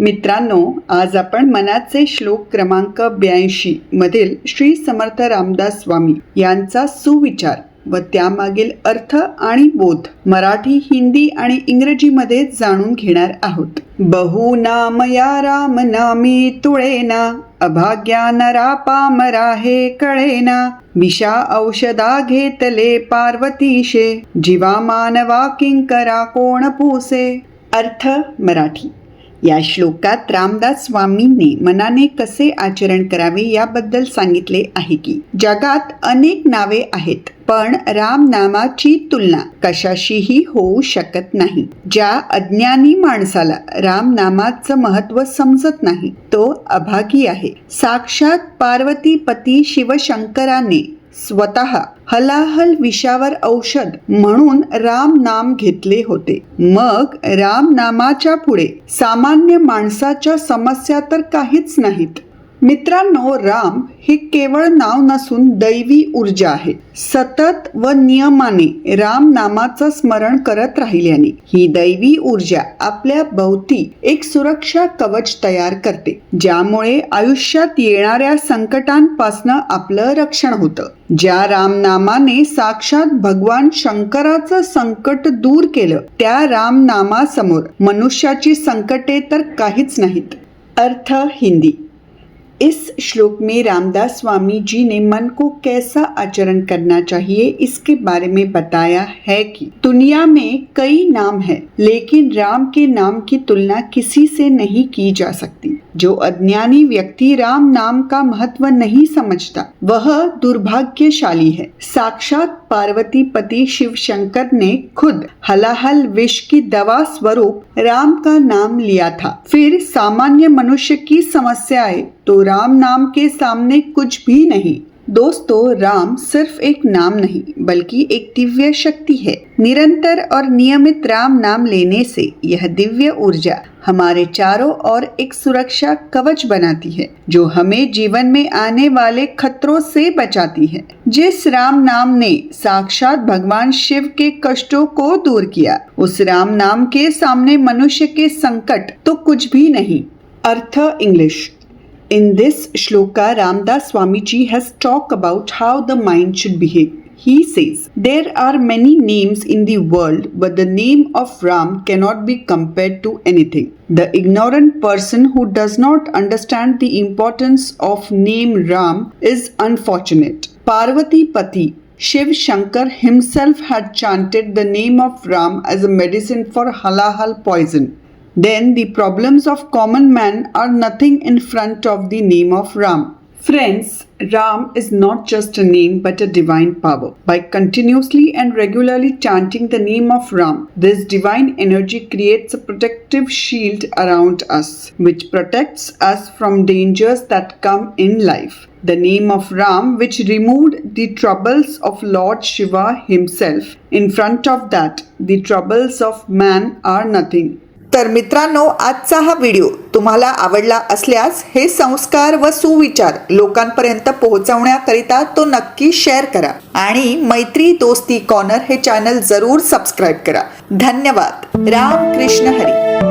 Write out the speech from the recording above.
मित्रांनो, आज आपण मनाचे श्लोक क्रमांक 82 मधील श्री समर्थ रामदास स्वामी यांचा सुविचार व त्यामागील अर्थ आणि बोध मराठी, हिंदी आणि इंग्रजीमध्ये जाणून घेणार आहोत. बहुनाम या राम नामी तुळेना, अभाग्या नरा पामरा हे कळेना. विषा औषधा घेतले पार्वतीशे, जीवा मानवा किंकरा कोण पुसे. अर्थ मराठी. या श्लोकात रामदास स्वामींनी मनाने कसे आचरण करावे याबद्दल सांगितले आहे की जगात अनेक नावे आहेत, पण राम नामाची तुलना कशाशीही होऊ शकत नाही. ज्या अज्ञानी माणसाला राम नामाचं महत्त्व समजत नाही तो अभागी आहे. साक्षात पार्वतीपती शिवशंकराने स्वतः हलाहल विषावर औषध म्हणून राम नाम घेतले होते. मग राम नामाच्या पुढे सामान्य माणसाच्या समस्या तर काहीच नाहीत. मित्रांनो, राम हे केवळ नाव नसून दैवी ऊर्जा आहे. सतत व नियमाने राम नामाचं स्मरण करत राहिल्याने ही दैवी ऊर्जा आपल्या भोवती एक सुरक्षा कवच तयार करते, ज्यामुळे आयुष्यात येणाऱ्या संकटांपासून आपलं रक्षण होतं. ज्या राम नामाने साक्षात भगवान शंकराचं संकट दूर केलं, त्या राम नामासमोर मनुष्याची संकटे तर काहीच नाहीत. अर्थ हिंदी. इस श्लोक में रामदास स्वामी जी ने मन को कैसा आचरण करना चाहिए इसके बारे में बताया है कि दुनिया में कई नाम है, लेकिन राम के नाम की तुलना किसी से नहीं की जा सकती. जो अज्ञानी व्यक्ति राम नाम का महत्व नहीं समझता वह दुर्भाग्यशाली है. साक्षात पार्वतीपति शिव शंकर ने खुद हलाहल विष की दवा स्वरूप राम का नाम लिया था. फिर सामान्य मनुष्य की समस्या आए तो राम नाम के सामने कुछ भी नहीं. दोस्तों, राम सिर्फ एक नाम नहीं बल्कि एक दिव्य शक्ति है. निरंतर और नियमित राम नाम लेने से यह दिव्य ऊर्जा हमारे चारों ओर एक सुरक्षा कवच बनाती है, जो हमें जीवन में आने वाले खतरों से बचाती है. जिस राम नाम ने साक्षात भगवान शिव के कष्टों को दूर किया, उस राम नाम के सामने मनुष्य के संकट तो कुछ भी नहीं. अर्थ English. In this shloka, Ramdas Swamiji has talked about how the mind should behave. He says, there are many names in the world, but the name of Ram cannot be compared to anything. The ignorant person who does not understand the importance of name Ram is unfortunate. Parvati Pati Shiv Shankar himself had chanted the name of Ram as a medicine for halahal poison. Then the problems of common man are nothing in front of the name of Ram. Friends, Ram is not just a name but a divine power. By continuously and regularly chanting the name of Ram, this divine energy creates a protective shield around us, which protects us from dangers that come in life. The name of Ram, which removed the troubles of Lord Shiva himself, in front of that, the troubles of man are nothing. तर मित्रांनो, आजचा हा video तुम्हाला आवडला असल्यास हे संस्कार व सुविचार लोकांपर्यंत पोहोचवण्याकरिता तो नक्की शेअर करा आणि मैत्री दोस्ती कॉर्नर हे चॅनल जरूर सबस्क्राईब करा. धन्यवाद. राम कृष्ण हरी.